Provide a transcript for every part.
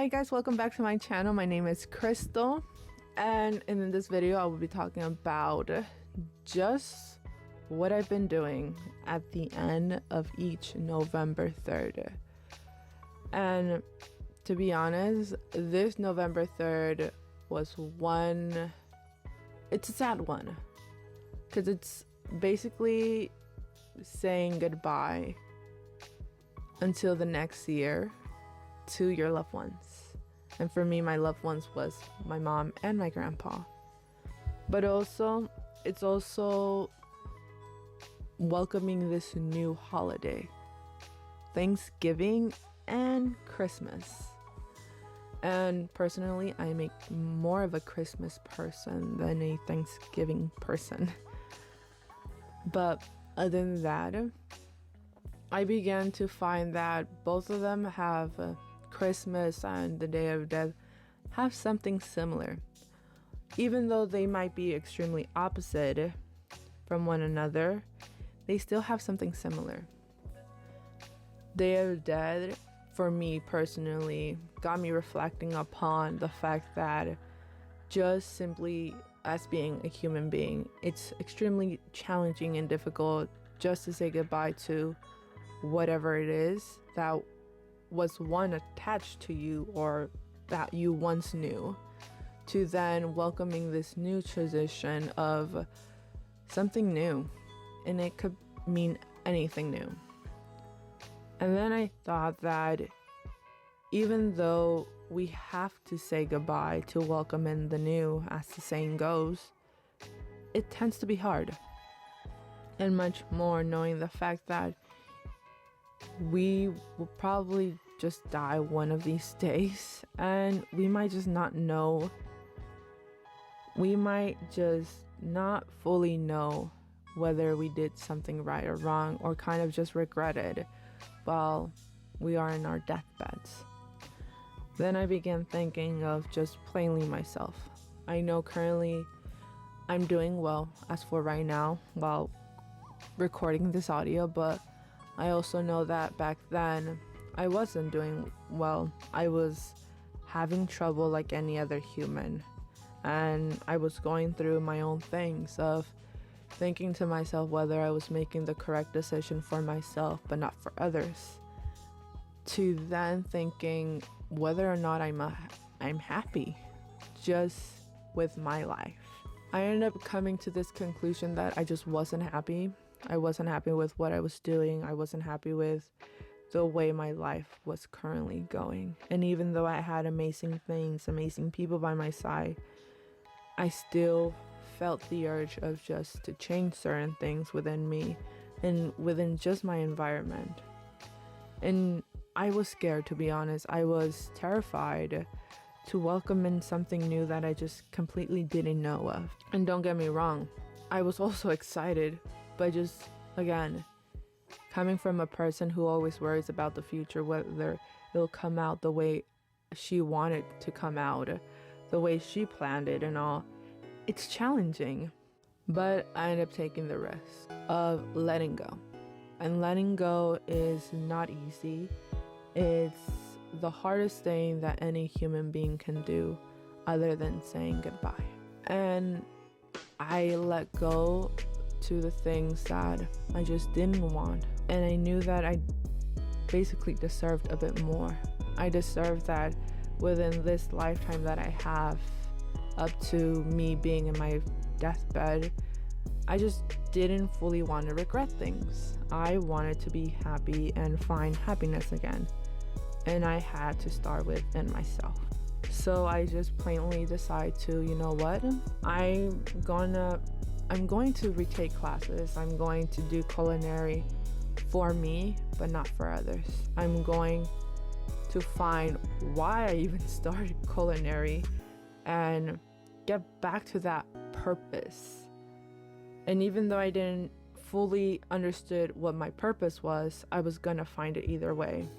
Hi guys, welcome back to my channel. My name is Crystal, and in this video I will be talking about just what I've been doing at the end of each November 3rd. And to be honest, this November 3rd was it's a sad one because it's basically saying goodbye until the next year to your loved ones. And for me, my loved ones was my mom and my grandpa. But it's also welcoming this new holiday, Thanksgiving and Christmas. And personally, I'm more of a Christmas person than a Thanksgiving person. But other than that, I began to find that both of them have Christmas and the Day of Death have something similar. Even though they might be extremely opposite from one another, they still have something similar. Day of Dead, for me personally, got me reflecting upon the fact that just simply as being a human being, it's extremely challenging and difficult just to say goodbye to whatever it is that was one attached to you or that you once knew, to then welcoming this new transition of something new, and it could mean anything new. And then I thought that even though we have to say goodbye to welcome in the new, as the saying goes, it tends to be hard, and much more knowing the fact that we will probably just die one of these days, and we might just not know. We might just not fully know whether we did something right or wrong, or kind of just regret it while we are in our deathbeds. Then I began thinking of just plainly myself. I know currently I'm doing well as for right now while recording this audio, but I also know that back then I wasn't doing well. I was having trouble like any other human, and I was going through my own things of thinking to myself whether I was making the correct decision for myself but not for others, to then thinking whether or not I'm happy just with my life. I ended up coming to this conclusion that I just wasn't happy. I wasn't happy with what I was doing. I wasn't happy with the way my life was currently going. And even though I had amazing things, amazing people by my side, I still felt the urge of just to change certain things within me and within just my environment. And I was scared, to be honest. I was terrified to welcome in something new that I just completely didn't know of. And don't get me wrong, I was also excited, but just, again, coming from a person who always worries about the future, whether it'll come out the way she wanted to come out, the way she planned it and all, it's challenging. But I ended up taking the risk of letting go. And letting go is not easy. It's the hardest thing that any human being can do other than saying goodbye. And I let go to the things that I just didn't want, and I knew that I basically deserved a bit more. I deserved that within this lifetime that I have up to me being in my deathbed. I just didn't fully want to regret things. I wanted to be happy and find happiness again, and I had to start within myself. So I just plainly decided to, you know what, I'm going to retake classes. I'm going to do culinary for me, but not for others. I'm going to find why I even started culinary and get back to that purpose. And even though I didn't fully understood what my purpose was, I was gonna find it either way.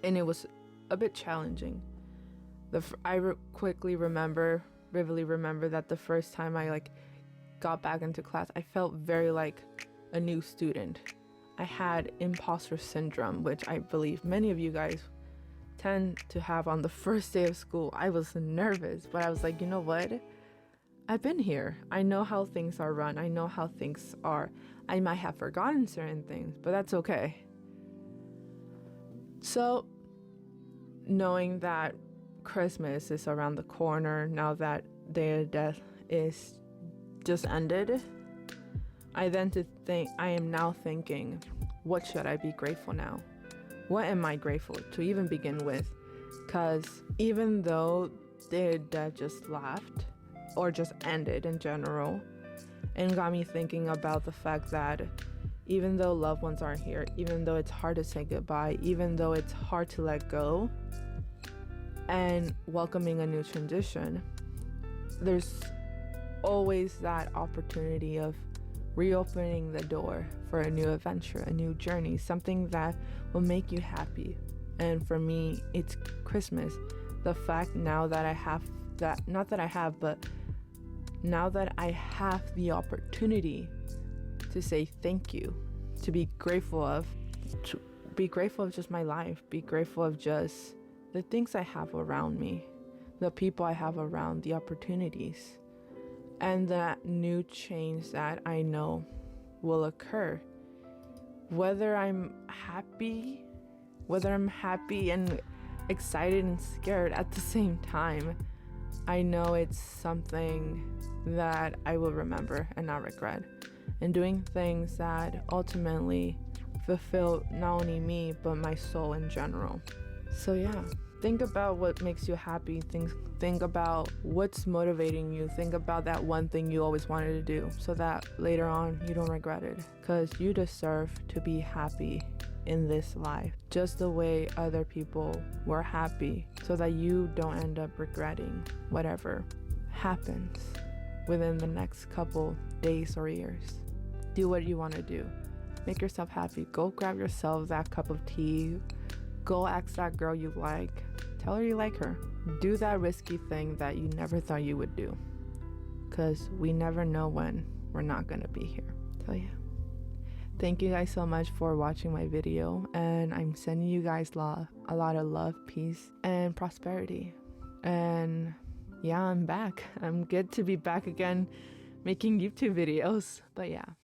And it was a bit challenging. I vividly remember that the first time I got back into class, I felt very like a new student. I had imposter syndrome, which I believe many of you guys tend to have on the first day of school. I was nervous, but I was like, you know what? I've been here. I know how things are run. I know how things are. I might have forgotten certain things, but that's okay. So, knowing that Christmas is around the corner, now that Day of Death is just ended, I am now thinking, what should I be grateful now? What am I grateful to even begin with? Because even though Day of Death just left, or just ended in general, and got me thinking about the fact that even though loved ones aren't here, even though it's hard to say goodbye, even though it's hard to let go, and welcoming a new transition, there's always that opportunity of reopening the door for a new adventure, a new journey, something that will make you happy. And for me, it's Christmas. The fact now that I have that, not that I have, but now that I have the opportunity to say thank you, to be grateful of just my life, be grateful of just the things I have around me, the people I have around, the opportunities, and that new change that I know will occur. Whether I'm happy and excited and scared at the same time, I know it's something that I will remember and not regret, and doing things that ultimately fulfill not only me but my soul in general. So yeah, think about what makes you happy. Think about what's motivating you. Think about that one thing you always wanted to do, so that later on you don't regret it, because you deserve to be happy in this life just the way other people were happy, so that you don't end up regretting whatever happens within the next couple days or years. Do what you want to do. Make yourself happy. Go grab yourself that cup of tea. Go ask that girl you like. Tell her you like her. Do that risky thing that you never thought you would do, because we never know when we're not going to be here. So yeah. Thank you guys so much for watching my video, and I'm sending you guys a lot of love, peace, and prosperity. And yeah, I'm back. I'm good to be back again making YouTube videos. But yeah.